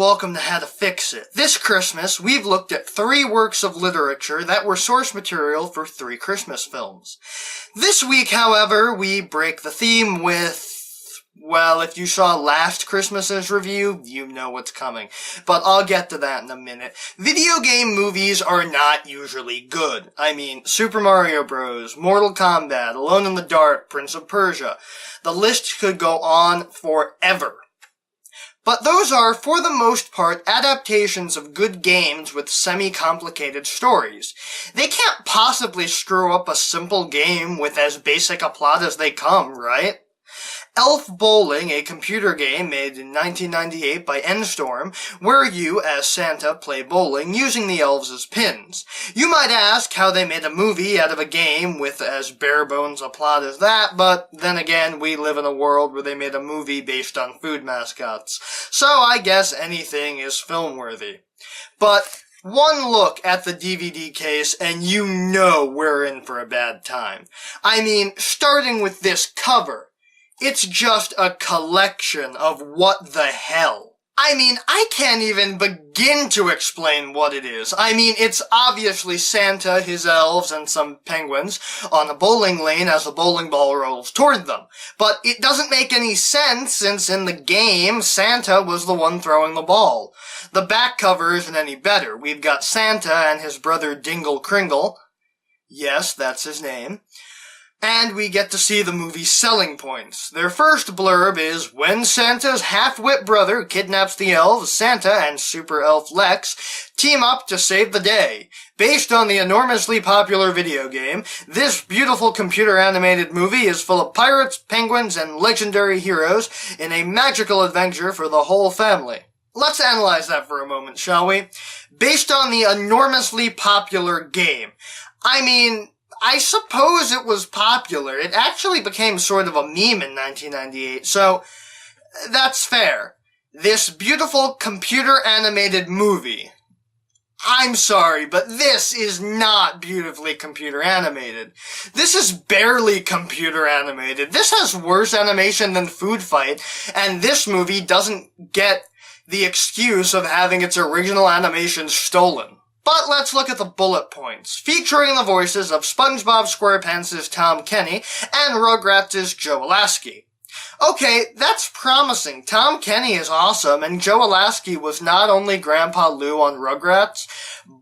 welcome to How to Fix It. This Christmas, we've looked at 3 works of literature that were source material for 3 Christmas films. This week, however, we break the theme with, well, if you saw last Christmas's review, you know what's coming. But I'll get to that in a minute. Video game movies are not usually good. I mean, Super Mario Bros., Mortal Kombat, Alone in the Dark, Prince of Persia. The list could go on forever. But those are, for the most part, adaptations of good games with semi-complicated stories. They can't possibly screw up a simple game with as basic a plot as they come, right? Elf Bowling, a computer game made in 1998 by N-Storm, where you, as Santa, play bowling using the elves as pins. You might ask how they made a movie out of a game with as bare-bones a plot as that, but then again, we live in a world where they made a movie based on food mascots. So I guess anything is film-worthy. But one look at the DVD case and you know we're in for a bad time. I mean, starting with this cover. It's just a collection of what the hell. I mean, I can't even begin to explain what it is. I mean, it's obviously Santa, his elves, and some penguins on a bowling lane as a bowling ball rolls toward them. But it doesn't make any sense since in the game, Santa was the one throwing the ball. The back cover isn't any better. We've got Santa and his brother Dingle Kringle. Yes, that's his name. And we get to see the movie's selling points. Their first blurb is, when Santa's half-wit brother kidnaps the elves, Santa and Super Elf Lex team up to save the day. Based on the enormously popular video game, this beautiful computer-animated movie is full of pirates, penguins, and legendary heroes in a magical adventure for the whole family. Let's analyze that for a moment, shall we? Based on the enormously popular game. I mean, I suppose it was popular. It actually became sort of a meme in 1998, so that's fair. This beautiful computer-animated movie. I'm sorry, but this is not beautifully computer-animated. This is barely computer-animated. This has worse animation than Food Fight, and this movie doesn't get the excuse of having its original animation stolen. But let's look at the bullet points, featuring the voices of SpongeBob SquarePants' Tom Kenny and Rugrats' Joe Alaskey. Okay, that's promising. Tom Kenny is awesome, and Joe Alaskey was not only Grandpa Lou on Rugrats,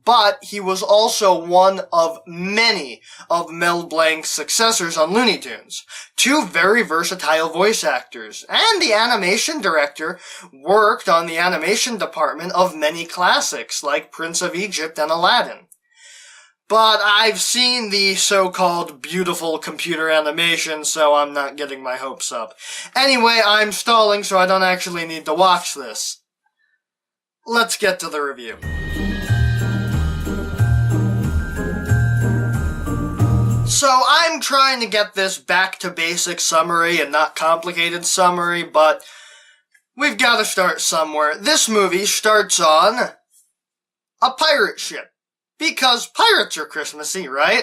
but he was also one of many of Mel Blanc's successors on Looney Tunes. 2 very versatile voice actors, and the animation director worked on the animation department of many classics like Prince of Egypt and Aladdin. But I've seen the so-called beautiful computer animation, so I'm not getting my hopes up. Anyway, I'm stalling so I don't actually need to watch this. Let's get to the review. So I'm trying to get this back-to-basic summary and not complicated summary, but we've got to start somewhere. This movie starts on a pirate ship. Because pirates are Christmassy, right?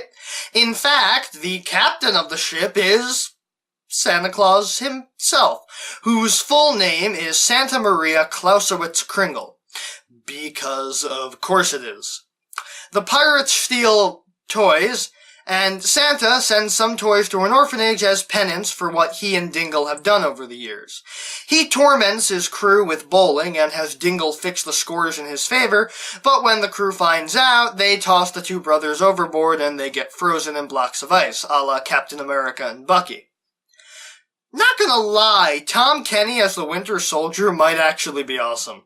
In fact, the captain of the ship is Santa Claus himself, whose full name is Santa Maria Clausewitz Kringle. Because of course it is. The pirates steal toys, and Santa sends some toys to an orphanage as penance for what he and Dingle have done over the years. He torments his crew with bowling and has Dingle fix the scores in his favor, but when the crew finds out, they toss the 2 brothers overboard and they get frozen in blocks of ice, a la Captain America and Bucky. Not gonna lie, Tom Kenny as the Winter Soldier might actually be awesome.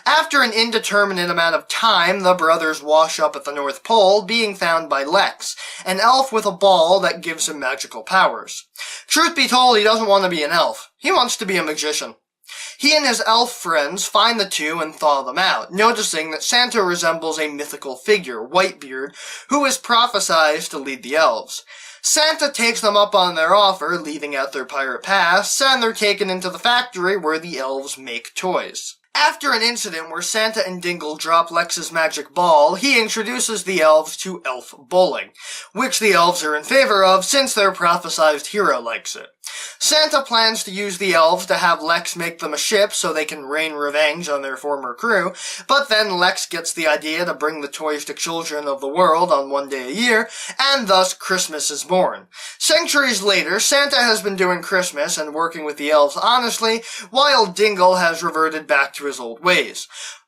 After an indeterminate amount of time, the brothers wash up at the North Pole, being found by Lex, an elf with a ball that gives him magical powers. Truth be told, he doesn't want to be an elf. He wants to be a magician. He and his elf friends find the 2 and thaw them out, noticing that Santa resembles a mythical figure, Whitebeard, who is prophesied to lead the elves. Santa takes them up on their offer, leaving out their pirate pasts, and they're taken into the factory where the elves make toys. After an incident where Santa and Dingle drop Lex's magic ball, he introduces the elves to elf bowling, which the elves are in favor of since their prophesized hero likes it. Santa plans to use the elves to have Lex make them a ship so they can rain revenge on their former crew, but then Lex gets the idea to bring the toys to children of the world on one day a year, and thus Christmas is born. Centuries later, Santa has been doing Christmas and working with the elves honestly, while Dingle has reverted back to his old ways.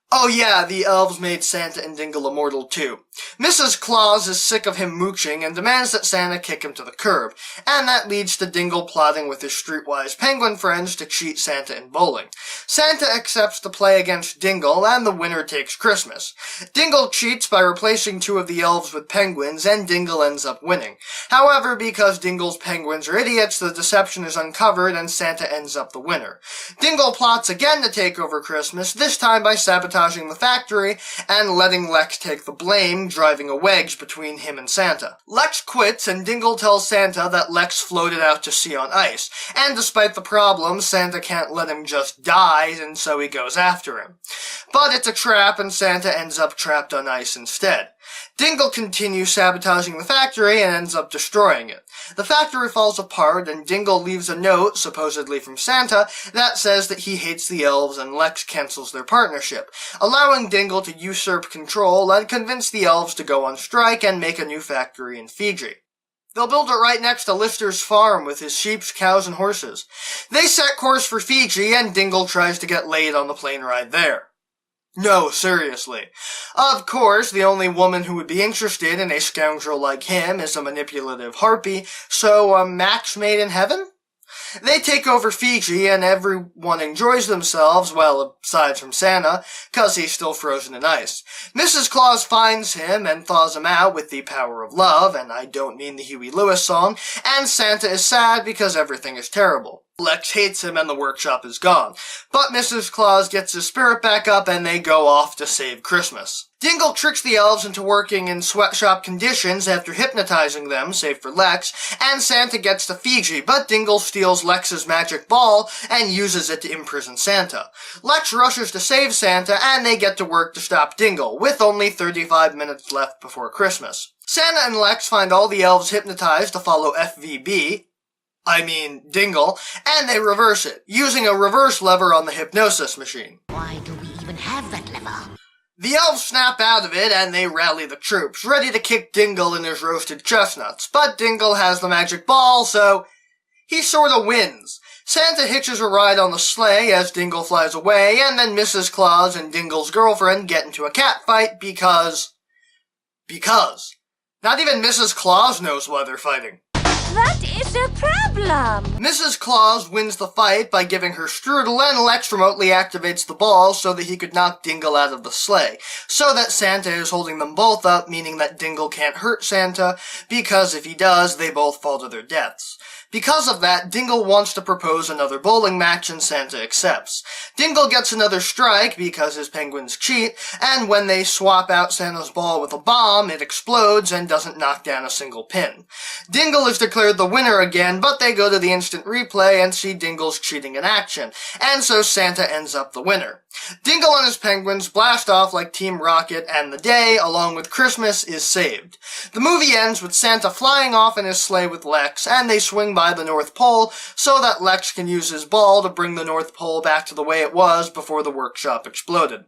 Oh yeah, the elves made Santa and Dingle immortal too. Mrs. Claus is sick of him mooching and demands that Santa kick him to the curb, and that leads to Dingle plotting with his streetwise penguin friends to cheat Santa in bowling. Santa accepts to play against Dingle, and the winner takes Christmas. Dingle cheats by replacing two of the elves with penguins, and Dingle ends up winning. However, because Dingle's penguins are idiots, the deception is uncovered, and Santa ends up the winner. Dingle plots again to take over Christmas, this time by sabotaging the factory and letting Lex take the blame, driving a wedge between him and Santa. Lex quits and Dingle tells Santa that Lex floated out to sea on ice, and despite the problem, Santa can't let him just die, and so he goes after him. But it's a trap and Santa ends up trapped on ice instead. Dingle continues sabotaging the factory and ends up destroying it. The factory falls apart and Dingle leaves a note, supposedly from Santa, that says that he hates the elves and Lex cancels their partnership, allowing Dingle to usurp control and convince the elves to go on strike and make a new factory in Fiji. They'll build it right next to Lister's farm with his sheep, cows, and horses. They set course for Fiji and Dingle tries to get laid on the plane ride there. No, seriously. Of course, the only woman who would be interested in a scoundrel like him is a manipulative harpy, so a match made in heaven? They take over Fiji and everyone enjoys themselves, well, aside from Santa, 'cause he's still frozen in ice. Mrs. Claus finds him and thaws him out with the power of love, and I don't mean the Huey Lewis song, and Santa is sad because everything is terrible. Lex hates him and the workshop is gone. But Mrs. Claus gets his spirit back up and they go off to save Christmas. Dingle tricks the elves into working in sweatshop conditions after hypnotizing them, save for Lex, and Santa gets to Fiji, but Dingle steals Lex's magic ball and uses it to imprison Santa. Lex rushes to save Santa and they get to work to stop Dingle, with only 35 minutes left before Christmas. Santa and Lex find all the elves hypnotized to follow Dingle, and they reverse it, using a reverse lever on the hypnosis machine. Why do we even have that lever? The elves snap out of it, and they rally the troops, ready to kick Dingle in his roasted chestnuts, but Dingle has the magic ball, so he sorta wins. Santa hitches a ride on the sleigh as Dingle flies away, and then Mrs. Claus and Dingle's girlfriend get into a catfight because... Not even Mrs. Claus knows why they're fighting. That is a problem! Mrs. Claus wins the fight by giving her strudel, and Lex remotely activates the ball so that he could knock Dingle out of the sleigh, so that Santa is holding them both up, meaning that Dingle can't hurt Santa, because if he does, they both fall to their deaths. Because of that, Dingle wants to propose another bowling match and Santa accepts. Dingle gets another strike because his penguins cheat, and when they swap out Santa's ball with a bomb, it explodes and doesn't knock down a single pin. Dingle is declared the winner again, but they go to the instant replay and see Dingle's cheating in action, and so Santa ends up the winner. Dingle and his penguins blast off like Team Rocket, and the day, along with Christmas, is saved. The movie ends with Santa flying off in his sleigh with Lex, and they swing by the North Pole so that Lex can use his ball to bring the North Pole back to the way it was before the workshop exploded.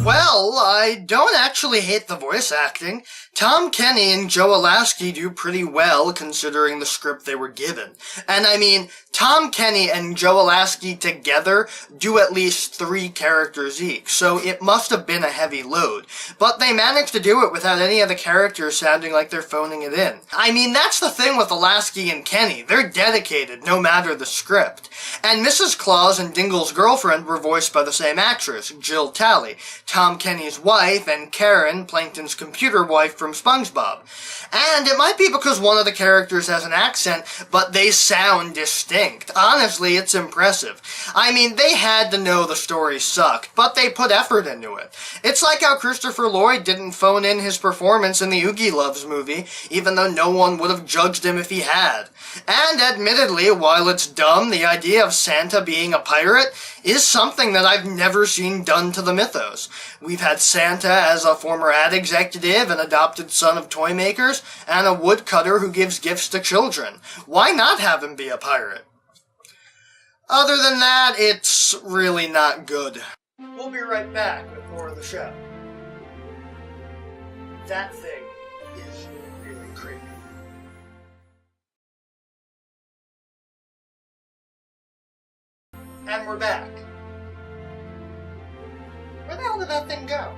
Well, I don't actually hate the voice acting. Tom Kenny and Joe Alaskey do pretty well considering the script they were given. And I mean, Tom Kenny and Joe Alaskey together do at least 3 characters each, so it must have been a heavy load. But they managed to do it without any of the characters sounding like they're phoning it in. I mean, that's the thing with Alaskey and Kenny. They're dedicated, no matter the script. And Mrs. Claus and Dingle's girlfriend were voiced by the same actress, Jill Talley, Tom Kenny's wife, and Karen, Plankton's computer wife from SpongeBob. And it might be because one of the characters has an accent, but they sound distinct. Honestly, it's impressive. I mean, they had to know the story sucked, but they put effort into it. It's like how Christopher Lloyd didn't phone in his performance in the Oogie Loves movie, even though no one would have judged him if he had. And admittedly, while it's dumb, the idea of Santa being a pirate is something that I've never seen done to the mythos. We've had Santa as a former ad executive, an adopted son of toy makers, and a woodcutter who gives gifts to children. Why not have him be a pirate? Other than that, it's really not good. We'll be right back with more of the show. That thing is really creepy. And we're back. Where the hell did that thing go?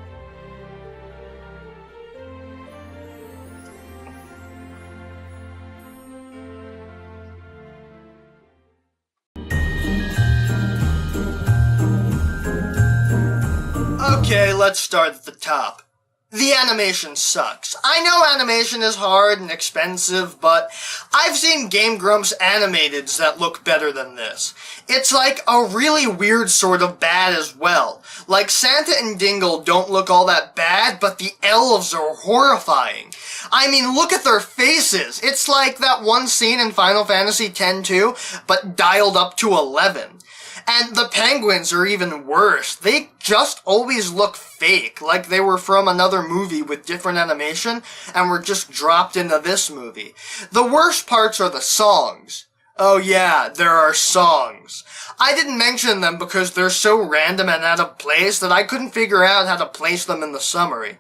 Okay, let's start at the top. The animation sucks. I know animation is hard and expensive, but I've seen Game Grumps animateds that look better than this. It's like a really weird sort of bad as well. Like Santa and Dingle don't look all that bad, but the elves are horrifying. I mean, look at their faces. It's like that one scene in Final Fantasy X-2, but dialed up to 11. And the penguins are even worse. They just always look fake, like they were from another movie with different animation, and were just dropped into this movie. The worst parts are the songs. Oh yeah, there are songs. I didn't mention them because they're so random and out of place that I couldn't figure out how to place them in the summary.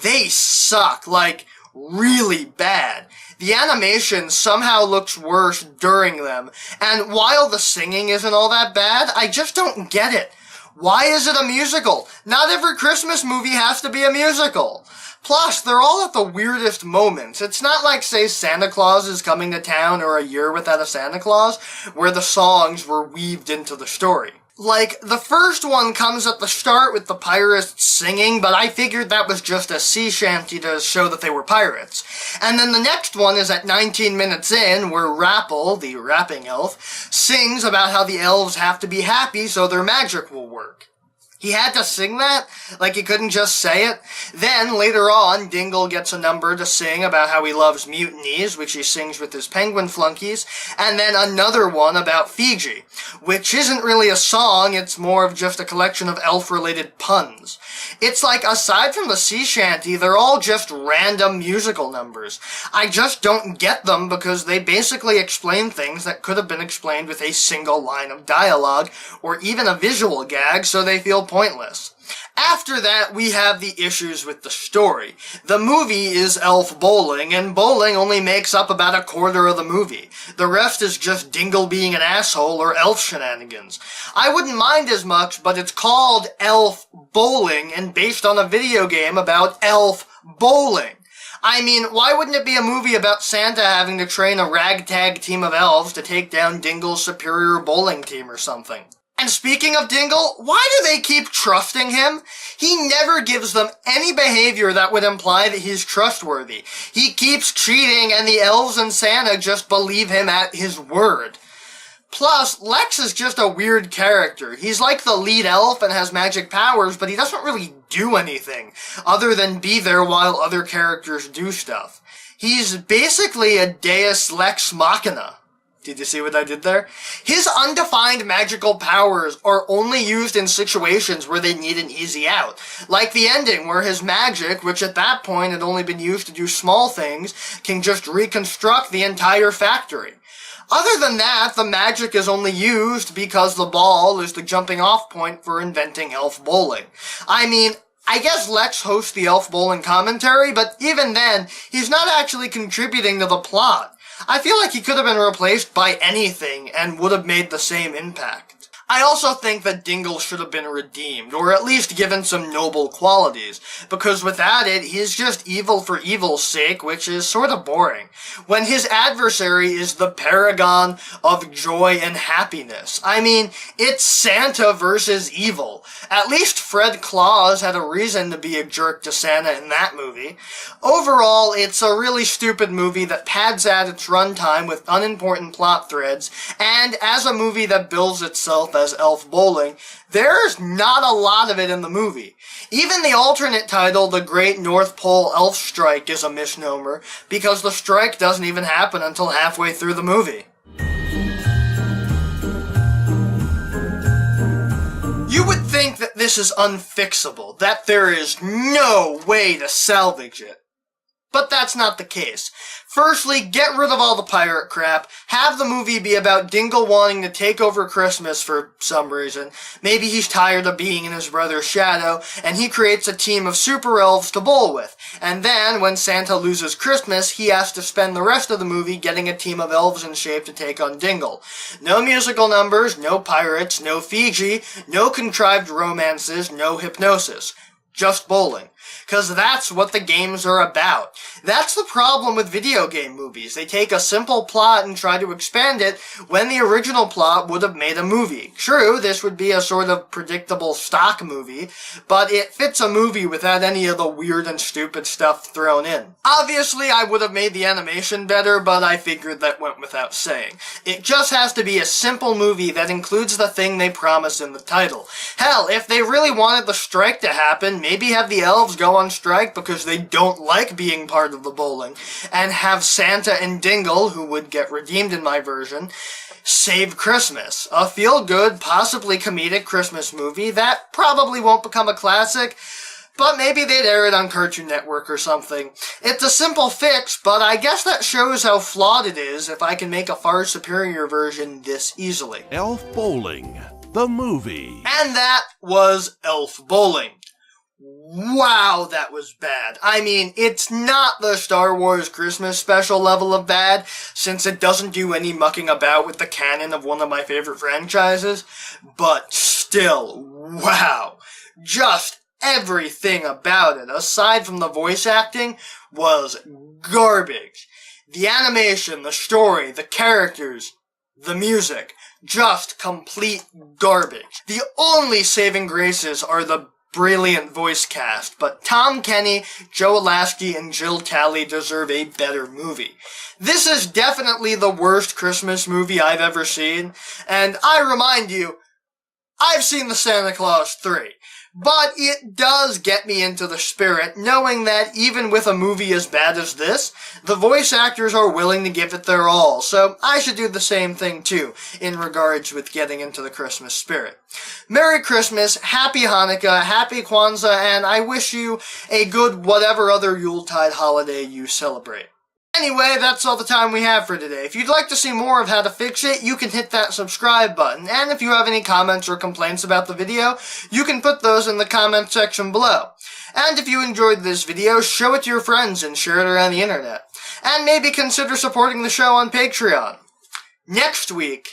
They suck, like, really bad. The animation somehow looks worse during them, and while the singing isn't all that bad, I just don't get it. Why is it a musical? Not every Christmas movie has to be a musical. Plus, they're all at the weirdest moments. It's not like, say, Santa Claus is Coming to Town or A Year Without a Santa Claus, where the songs were weaved into the story. Like, the first one comes at the start with the pirates singing, but I figured that was just a sea shanty to show that they were pirates. And then the next one is at 19 minutes in, where Rapple, the rapping elf, sings about how the elves have to be happy so their magic will work. He had to sing that? Like he couldn't just say it? Then, later on, Dingle gets a number to sing about how he loves mutinies, which he sings with his penguin flunkies, and then another one about Fiji, which isn't really a song, it's more of just a collection of elf-related puns. It's like, aside from the sea shanty, they're all just random musical numbers. I just don't get them because they basically explain things that could have been explained with a single line of dialogue, or even a visual gag, so they feel pointless. After that, we have the issues with the story. The movie is elf bowling, and bowling only makes up about a quarter of the movie. The rest is just Dingle being an asshole or elf shenanigans. I wouldn't mind as much, but it's called Elf Bowling and based on a video game about elf bowling. I mean, why wouldn't it be a movie about Santa having to train a ragtag team of elves to take down Dingle's superior bowling team or something? And speaking of Dingle, why do they keep trusting him? He never gives them any behavior that would imply that he's trustworthy. He keeps cheating, and the elves and Santa just believe him at his word. Plus, Lex is just a weird character. He's like the lead elf and has magic powers, but he doesn't really do anything, other than be there while other characters do stuff. He's basically a deus lex machina. Did you see what I did there? His undefined magical powers are only used in situations where they need an easy out. Like the ending, where his magic, which at that point had only been used to do small things, can just reconstruct the entire factory. Other than that, the magic is only used because the ball is the jumping off point for inventing elf bowling. I mean, I guess Lex hosts the elf bowling commentary, but even then, he's not actually contributing to the plot. I feel like he could have been replaced by anything and would have made the same impact. I also think that Dingle should have been redeemed, or at least given some noble qualities, because without it, he's just evil for evil's sake, which is sort of boring. When his adversary is the paragon of joy and happiness. I mean, it's Santa versus evil. At least Fred Claus had a reason to be a jerk to Santa in that movie. Overall, it's a really stupid movie that pads out its runtime with unimportant plot threads, and as a movie that bills itself himself as Elf Bowling, there's not a lot of it in the movie. Even the alternate title, The Great North Pole Elf Strike, is a misnomer, because the strike doesn't even happen until halfway through the movie. You would think that this is unfixable, that there is no way to salvage it. But that's not the case. Firstly, get rid of all the pirate crap, have the movie be about Dingle wanting to take over Christmas for some reason. Maybe he's tired of being in his brother's shadow, and he creates a team of super elves to bowl with. And then, when Santa loses Christmas, he has to spend the rest of the movie getting a team of elves in shape to take on Dingle. No musical numbers, no pirates, no Fiji, no contrived romances, no hypnosis. Just bowling. 'Cause that's what the games are about. That's the problem with video game movies. They take a simple plot and try to expand it when the original plot would have made a movie. True, this would be a sort of predictable stock movie, but it fits a movie without any of the weird and stupid stuff thrown in. Obviously, I would have made the animation better, but I figured that went without saying. It just has to be a simple movie that includes the thing they promised in the title. Hell, if they really wanted the strike to happen, maybe have the elves go on strike because they don't like being part of the bowling, and have Santa and Dingle, who would get redeemed in my version, save Christmas. A feel-good, possibly comedic Christmas movie that probably won't become a classic, but maybe they'd air it on Cartoon Network or something. It's a simple fix, but I guess that shows how flawed it is if I can make a far superior version this easily. Elf Bowling, the movie. And that was Elf Bowling. Wow, that was bad. I mean, it's not the Star Wars Christmas special level of bad, since it doesn't do any mucking about with the canon of one of my favorite franchises, but still, wow. Just everything about it, aside from the voice acting, was garbage. The animation, the story, the characters, the music, just complete garbage. The only saving graces are the brilliant voice cast, but Tom Kenny, Joe Lasky, and Jill Talley deserve a better movie. This is definitely the worst Christmas movie I've ever seen, and I remind you, I've seen the Santa Claus 3. But it does get me into the spirit, knowing that even with a movie as bad as this, the voice actors are willing to give it their all, so I should do the same thing too, in regards with getting into the Christmas spirit. Merry Christmas, Happy Hanukkah, Happy Kwanzaa, and I wish you a good whatever other Yuletide holiday you celebrate. Anyway, that's all the time we have for today. If you'd like to see more of how to fix it, you can hit that subscribe button. And if you have any comments or complaints about the video, you can put those in the comment section below. And if you enjoyed this video, show it to your friends and share it around the internet. And maybe consider supporting the show on Patreon. Next week,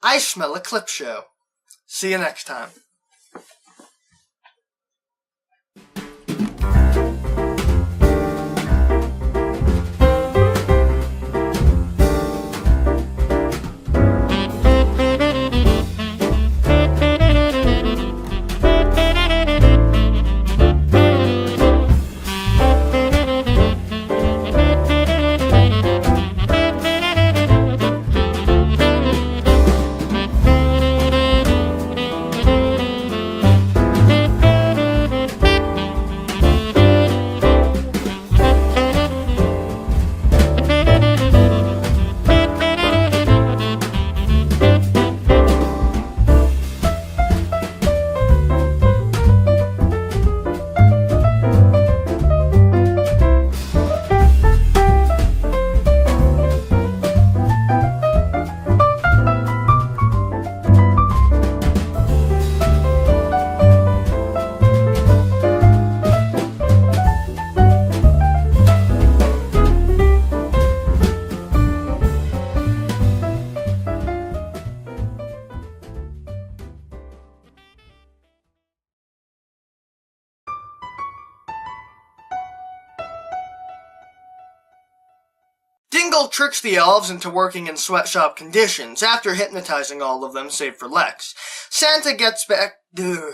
I smell a clip show. See you next time. Dingle tricks the elves into working in sweatshop conditions after hypnotizing all of them save for Lex. Santa gets back... Ugh.